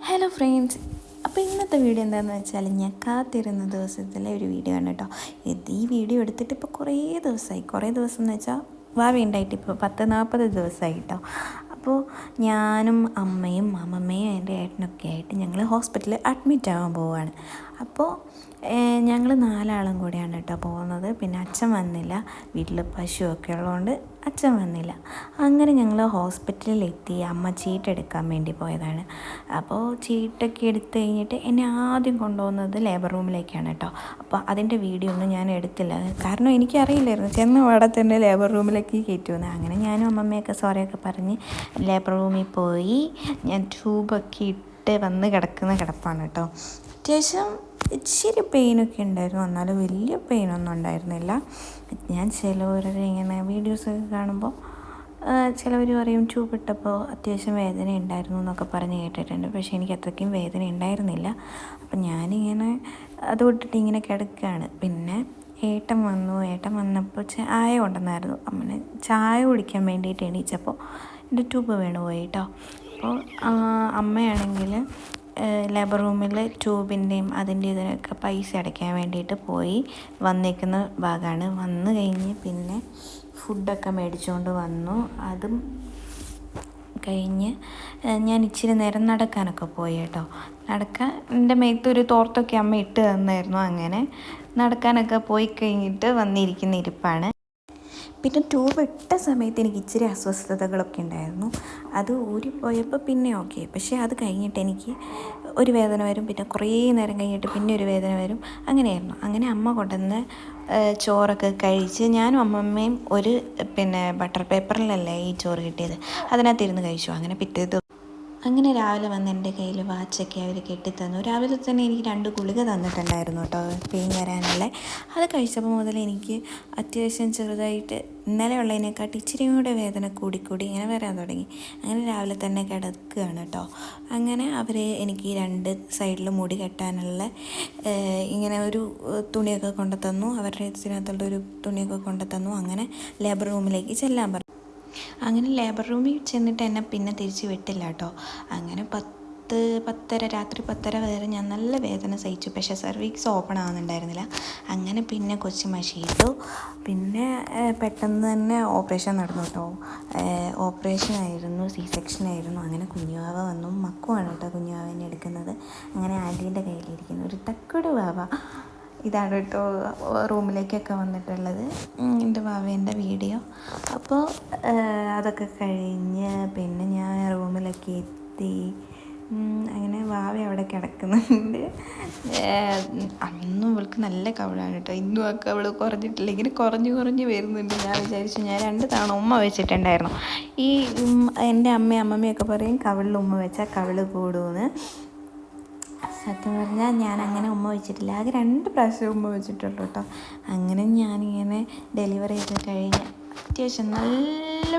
Hello friends, അപ്പോൾ ഇന്നത്തെ video എന്താണെന്ന് വെച്ചാൽ ഞാൻ കാത്തിരുന്ന ദിവസത്തിലെ ഒരു വീഡിയോ ആണ് കേട്ടോ. ഈ വീഡിയോ എടുത്തിട്ട് ഇപ്പോൾ കുറേ ദിവസം എന്ന് വെച്ചാൽ ഭാവി ഉണ്ടായിട്ട് ഇപ്പോൾ 40-40 ദിവസമായി കേട്ടോ. അപ്പോൾ ഞാനും അമ്മയും അമ്മമ്മയും എൻ്റെ ഏട്ടനൊക്കെ ആയിട്ട് ഞങ്ങൾ ഹോസ്പിറ്റലിൽ അഡ്മിറ്റ് ആകാൻ പോവുകയാണ്. അപ്പോൾ ഞങ്ങൾ 4 ആളും കൂടിയാണ് കേട്ടോ പോകുന്നത്. പിന്നെ അച്ഛൻ വന്നില്ല, വീട്ടിൽ പശുവൊക്കെ ഉള്ളതുകൊണ്ട് അച്ഛൻ വന്നില്ല. അങ്ങനെ ഞങ്ങൾ ഹോസ്പിറ്റലിലെത്തി. അമ്മ ചീട്ടെടുക്കാൻ വേണ്ടി പോയതാണ്. അപ്പോൾ ചീട്ടൊക്കെ എടുത്ത് കഴിഞ്ഞിട്ട് എന്നെ ആദ്യം കൊണ്ടുപോകുന്നത് ലേബർ റൂമിലേക്കാണ് കേട്ടോ. അപ്പോൾ അതിൻ്റെ വീഡിയോ ഒന്നും ഞാൻ എടുത്തില്ല, കാരണം എനിക്കറിയില്ലായിരുന്നു ചെന്ന അവിടെ തന്നെ ലേബർ റൂമിലേക്ക് കയറ്റുമെന്ന്. അങ്ങനെ ഞാനും അമ്മമ്മയൊക്കെ സോറിയൊക്കെ പറഞ്ഞ് ലേബർ റൂമിൽ പോയി. ഞാൻ ട്യൂബൊക്കെ ഇട്ട് വന്ന് കിടക്കുന്ന കിടപ്പാണ് കേട്ടോ. അത്യാവശ്യം ഇച്ചിരി പെയിനൊക്കെ ഉണ്ടായിരുന്നു, എന്നാലും വലിയ പെയിനൊന്നും ഉണ്ടായിരുന്നില്ല. ഞാൻ ചിലവരുടെ ഇങ്ങനെ വീഡിയോസൊക്കെ കാണുമ്പോൾ ചിലവർ പറയും ട്യൂബ് ഇട്ടപ്പോൾ അത്യാവശ്യം വേദന ഉണ്ടായിരുന്നു എന്നൊക്കെ പറഞ്ഞ് കേട്ടിട്ടുണ്ട്. പക്ഷേ എനിക്ക് അത്രയ്ക്കും വേദന ഉണ്ടായിരുന്നില്ല. അപ്പം ഞാനിങ്ങനെ അത് വിട്ടിട്ട് ഇങ്ങനെ കിടക്കുകയാണ്. പിന്നെ ഏട്ടൻ വന്നപ്പോൾ ചായ കൊണ്ടുവന്നായിരുന്നു. അമ്മനെ ചായ കുടിക്കാൻ വേണ്ടിയിട്ട് എണീച്ചപ്പോൾ എൻ്റെ ട്യൂബ് വീണ് പോയി കേട്ടോ. അപ്പോൾ അമ്മയാണെങ്കിൽ ലേബർ റൂമിൽ ട്യൂബിൻ്റെയും അതിൻ്റെ ഇതിനൊക്കെ പൈസ അടയ്ക്കാൻ വേണ്ടിയിട്ട് പോയി വന്നേക്കുന്ന ഭാഗമാണ്. വന്നു കഴിഞ്ഞ് പിന്നെ ഫുഡൊക്കെ മേടിച്ചുകൊണ്ട് വന്നു. അതും കഴിഞ്ഞ് ഞാൻ ഇച്ചിരി നേരം നടക്കാനൊക്കെ പോയി കേട്ടോ. എൻ്റെ മേത്തൊരു തോർത്തൊക്കെ അമ്മ ഇട്ട് തന്നായിരുന്നു. അങ്ങനെ നടക്കാനൊക്കെ പോയി കഴിഞ്ഞിട്ട് വന്നിരിക്കുന്ന ഇരിപ്പാണ്. പിന്നെ ട്യൂബ് ഇട്ട സമയത്ത് എനിക്ക് ഇച്ചിരി അസ്വസ്ഥതകളൊക്കെ ഉണ്ടായിരുന്നു. അത് ഊരിപ്പോയപ്പോൾ പിന്നെ ഓക്കെ. പക്ഷേ അത് കഴിഞ്ഞിട്ട് എനിക്ക് ഒരു വേദന വരും, പിന്നെ കുറേ നേരം കഴിഞ്ഞിട്ട് പിന്നെ ഒരു വേദന വരും. അങ്ങനെയായിരുന്നു. അങ്ങനെ അമ്മ കൊണ്ടുവന്ന് ചോറൊക്കെ കഴിച്ച് ഞാനും അമ്മമ്മയും ഒരു ബട്ടർ പേപ്പറിലല്ലേ ഈ ചോറ് കിട്ടിയത്, അതിനകത്തിരുന്ന് കഴിച്ചു. അങ്ങനെ രാവിലെ വന്ന് എൻ്റെ കയ്യിൽ വാച്ചൊക്കെ അവർ കെട്ടിത്തന്നു. രാവിലെ തന്നെ എനിക്ക് 2 ഗുളിക തന്നിട്ടുണ്ടായിരുന്നു കേട്ടോ, പെയിൻ വരാനുള്ള. അത് കഴിച്ചപ്പോൾ മുതൽ എനിക്ക് അത്യാവശ്യം ചെറുതായിട്ട് ഇന്നലെ ഉള്ളതിനെക്കാട്ടി ഇച്ചിരി കൂടെ വേദന കൂടി ഇങ്ങനെ വരാൻ തുടങ്ങി. അങ്ങനെ രാവിലെ തന്നെ കിടക്കുകയാണ് കേട്ടോ. അങ്ങനെ അവർ എനിക്ക് 2 സൈഡിൽ മുടി കെട്ടാനുള്ള ഇങ്ങനെ ഒരു തുണിയൊക്കെ കൊണ്ടു തന്നു. അവരുടെ ഇതിനകത്തുള്ള ഒരു തുണിയൊക്കെ കൊണ്ടു തന്നു. അങ്ങനെ ലേബർ റൂമിലേക്ക് ചെല്ലാൻ പറഞ്ഞു. അങ്ങനെ ലേബർ റൂമിൽ ചെന്നിട്ട് എന്നെ പിന്നെ തിരിച്ച് വിട്ടില്ല കേട്ടോ. അങ്ങനെ 10-10:30 രാത്രി 10:30 വരെ ഞാൻ നല്ല വേദന സഹിച്ചു. പക്ഷേ സർവീക്സ് ഓപ്പൺ ആവുന്നുണ്ടായിരുന്നില്ല. അങ്ങനെ പിന്നെ കൊച്ചു മഷിയിട്ടു. പിന്നെ പെട്ടെന്ന് തന്നെ ഓപ്പറേഷൻ നടന്നു കേട്ടോ. ഓപ്പറേഷനായിരുന്നു, സെക്ഷനായിരുന്നു. അങ്ങനെ കുഞ്ഞുവാവ വന്നു. മക്കുവാണ് കേട്ടോ കുഞ്ഞുവാവനെ എടുക്കുന്നത്. അങ്ങനെ ആൻറ്റീൻ്റെ കയ്യിലിരിക്കുന്നു ഒരു തക്കട് വാവ. ഇതാണ് കേട്ടോ റൂമിലേക്കൊക്കെ വന്നിട്ടുള്ളത് എൻ്റെ വാവേൻ്റെ വീഡിയോ. അപ്പോൾ അതൊക്കെ കഴിഞ്ഞ് പിന്നെ ഞാൻ റൂമിലൊക്കെ എത്തി. അങ്ങനെ വാവ അവിടെ കിടക്കുന്നുണ്ട്. അന്നും ഇവൾക്ക് നല്ല കവിളാണ് കേട്ടോ. ഇന്നും ആ കവിള് കുറഞ്ഞിട്ടില്ല, ഇങ്ങനെ കുറഞ്ഞ് വരുന്നുണ്ട്. ഞാൻ വിചാരിച്ചു, ഞാൻ 2 തവണ ഉമ്മ വെച്ചിട്ടുണ്ടായിരുന്നു. ഈ എൻ്റെ അമ്മയൊക്കെ പറയും കവിളിൽ ഉമ്മ വെച്ചാൽ കവിള് കൂടുമെന്ന്. സത്യം പറഞ്ഞാൽ ഞാൻ അങ്ങനെ ഉമ്മ വെച്ചിട്ടില്ല, ആകെ 2 പ്രാവശ്യം ഉമ്മ വെച്ചിട്ടുള്ളൂ കേട്ടോ. അങ്ങനെ ഞാനിങ്ങനെ ഡെലിവറി ചെയ്ത് കഴിഞ്ഞ് അത്യാവശ്യം നല്ല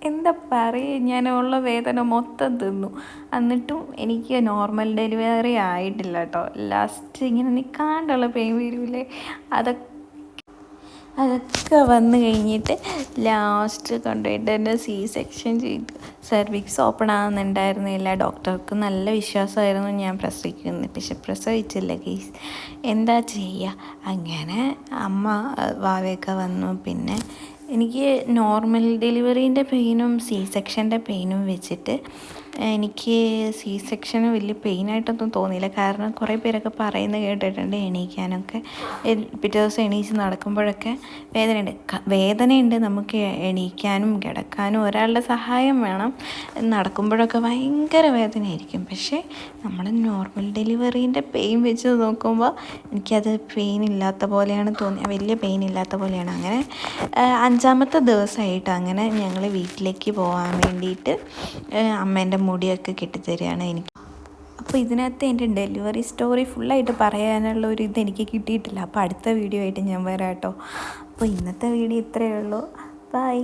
എന്താ പറയുക, ഞാൻ ഉള്ള വേദന മൊത്തം തിന്നു. എന്നിട്ടും എനിക്ക് നോർമൽ ഡെലിവറി ആയിട്ടില്ല കേട്ടോ. ലാസ്റ്റ് ഇങ്ങനെ നിൽക്കാണ്ടുള്ള പെയിൻ വരില്ലേ, അതൊക്കെ വന്നു കഴിഞ്ഞിട്ട് ലാസ്റ്റ് കൊണ്ടുപോയിട്ട് എന്നെ സെക്ഷൻ ചെയ്തു. Cervix open ആകുന്നുണ്ടായിരുന്നില്ല. ഡോക്ടർക്ക് നല്ല വിശ്വാസമായിരുന്നു ഞാൻ പ്രസവിക്കുന്നത്. പക്ഷെ പ്രസവിച്ചില്ല കേസ്, എന്താ ചെയ്യുക. അങ്ങനെ അമ്മ വാവയൊക്കെ വന്നു. പിന്നെ എനിക്ക് നോർമൽ ഡെലിവറീൻ്റെ പെയിനും സെക്ഷൻ്റെ പെയിനും വെച്ചിട്ട് എനിക്ക് സെക്ഷന് വലിയ പെയിനായിട്ടൊന്നും തോന്നിയില്ല. കാരണം കുറേ പേരൊക്കെ പറയുന്നത് കേട്ടിട്ടുണ്ട് എണീക്കാനൊക്കെ, പിറ്റേ ദിവസം എണീച്ച് നടക്കുമ്പോഴൊക്കെ വേദനയുണ്ട്. നമുക്ക് എണീക്കാനും കിടക്കാനും ഒരാളുടെ സഹായം വേണം. നടക്കുമ്പോഴൊക്കെ ഭയങ്കര വേദനയായിരിക്കും. പക്ഷേ നമ്മൾ നോർമൽ ഡെലിവറീൻ്റെ പെയിൻ വെച്ച് നോക്കുമ്പോൾ എനിക്കത് പെയിൻ ഇല്ലാത്ത പോലെയാണ് തോന്നിയത്, വലിയ പെയിൻ ഇല്ലാത്ത പോലെയാണ്. അങ്ങനെ 5-ാമത്തെ ദിവസമായിട്ട് അങ്ങനെ ഞങ്ങൾ വീട്ടിലേക്ക് പോകാൻ വേണ്ടിയിട്ട് അമ്മേൻ്റെ മുടിയൊക്കെ കെട്ടിത്തരികയാണ് എനിക്ക്. അപ്പോൾ ഇതിനകത്ത് എൻ്റെ ഡെലിവറി സ്റ്റോറി ഫുള്ളായിട്ട് പറയാനുള്ള ഒരു എനിക്ക് കിട്ടിയിട്ടില്ല. അപ്പോൾ അടുത്ത വീഡിയോ ആയിട്ട് ഞാൻ വരാം കേട്ടോ. അപ്പോൾ ഇന്നത്തെ വീഡിയോ ഇത്രയേ ഉള്ളൂ. ബൈ.